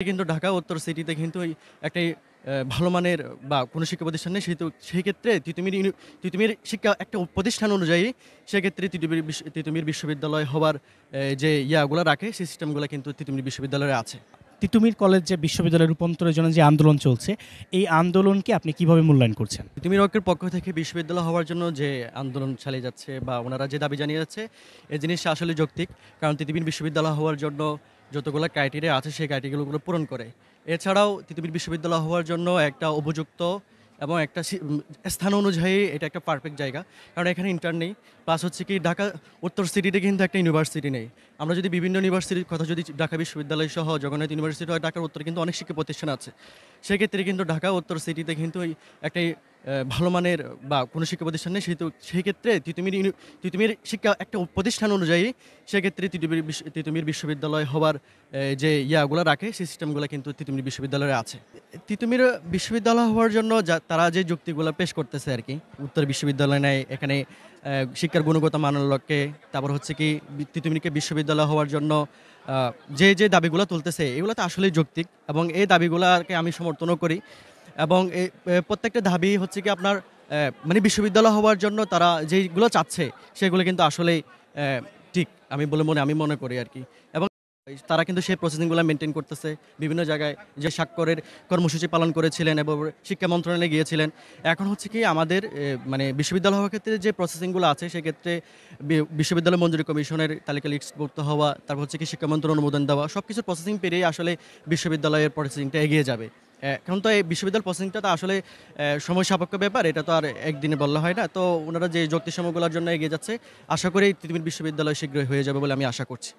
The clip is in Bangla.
কিন্তু ঢাকা উত্তর সিটিতে কিন্তু একটাই ভালো মানের বা কোনো শিক্ষা প্রতিষ্ঠান নেই। সেই ক্ষেত্রে তিতুমির শিক্ষা একটা প্রতিষ্ঠান অনুযায়ী সেক্ষেত্রে তিতুমির বিশ্ববিদ্যালয় হওয়ার যে ইয়াগুলা রাখে সেই সিস্টেমগুলা কিন্তু তিতুমির বিশ্ববিদ্যালয়ে আছে। তিতুমির কলেজ যে বিশ্ববিদ্যালয়ে রূপান্তরের জন্য যে আন্দোলন চলছে, এই আন্দোলনকে আপনি কিভাবে মূল্যায়ন করছেন? তিতুমির ঐক্যের পক্ষ থেকে বিশ্ববিদ্যালয় হওয়ার জন্য যে আন্দোলন চালিয়ে যাচ্ছে বা ওনারা যে দাবি জানিয়ে যাচ্ছে, এই জিনিসটা আসলে যৌক্তিক। কারণ তিতুমির বিশ্ববিদ্যালয় হওয়ার জন্য যতগুলো ক্রাইটেরিয়া আছে সেই ক্রাইটেরিয়াগুলো পূরণ করে। এছাড়াও তিতুমির বিশ্ববিদ্যালয় হওয়ার জন্য একটা উপযুক্ত এবং একটা স্থান অনুযায়ী এটা একটা পারফেক্ট জায়গা। কারণ এখানে ইন্টার্ন নেই। প্লাস হচ্ছে কি ঢাকা উত্তর সিটিতে কিন্তু একটা ইউনিভার্সিটি নেই। আমরা যদি বিভিন্ন ইউনিভার্সিটির কথা যদি ঢাকা বিশ্ববিদ্যালয় সহ জগন্নাথ ইউনিভার্সিটি হয়, ঢাকার উত্তরে কিন্তু অনেক শিক্ষা প্রতিষ্ঠান আছে। সেক্ষেত্রে কিন্তু ঢাকা উত্তর সিটিতে কিন্তু একটাই ভালো মানের বা কোনো শিক্ষা প্রতিষ্ঠান নেই। সেই ক্ষেত্রে তিতুমির শিক্ষা একটা প্রতিষ্ঠান অনুযায়ী সেক্ষেত্রে তিতুমির বিশ্ববিদ্যালয় হওয়ার যে ইয়াগুলা রাখে সেই সিস্টেমগুলো কিন্তু তিতুমির বিশ্ববিদ্যালয়ে আছে। তিতুমির বিশ্ববিদ্যালয় হওয়ার জন্য তারা যে যুক্তিগুলো পেশ করতেছে আরকি, উত্তর বিশ্ববিদ্যালয় নেয় এখানে শিক্ষার গুণগত মানের লক্ষ্যে, তারপর হচ্ছে কি তিতুমিরকে বিশ্ববিদ্যালয় হওয়ার জন্য যে দাবিগুলো তুলতেছে এগুলো তো আসলেই যৌক্তিক এবং এই দাবিগুলাকে আমি সমর্থনও করি। এবং প্রত্যেকটা দাবি হচ্ছে কি আপনার মানে বিশ্ববিদ্যালয় হওয়ার জন্য তারা যেইগুলো চাচ্ছে সেগুলো কিন্তু আসলেই ঠিক আমি মনে করি আরকি। এবং তারা কিন্তু সেই প্রসেসিংগুলো মেইনটেইন করতেছে। বিভিন্ন জায়গায় যে স্বাক্ষরের কর্মসূচি পালন করেছিলেন এবং শিক্ষা মন্ত্রণালয়ে গিয়েছিলেন। এখন হচ্ছে কি আমাদের মানে বিশ্ববিদ্যালয় হওয়ার ক্ষেত্রে যে প্রসেসিংগুলো আছে সেক্ষেত্রে বিশ্ববিদ্যালয় মঞ্জুরি কমিশনের তালিকা লিস্টভুক্ত হওয়া, তারপর হচ্ছে কি শিক্ষা মন্ত্রণালয় অনুমোদন দেওয়া, সবকিছুর প্রসেসিং পেরিয়ে আসলে বিশ্ববিদ্যালয়ের প্রসেসিংটা এগিয়ে যাবে। এখন তো এই বিশ্ববিদ্যালয় প্রসেসিংটা তো আসলে সময় সাপেক্ষ ব্যাপার। এটা তো আর একদিনে বললে হয় না। তো ওনারা যে যুক্তিসমূহগুলোর জন্য এগিয়ে যাচ্ছে, আশা করি তিতুমির বিশ্ববিদ্যালয় শীঘ্রই হয়ে যাবে বলে আমি আশা করছি।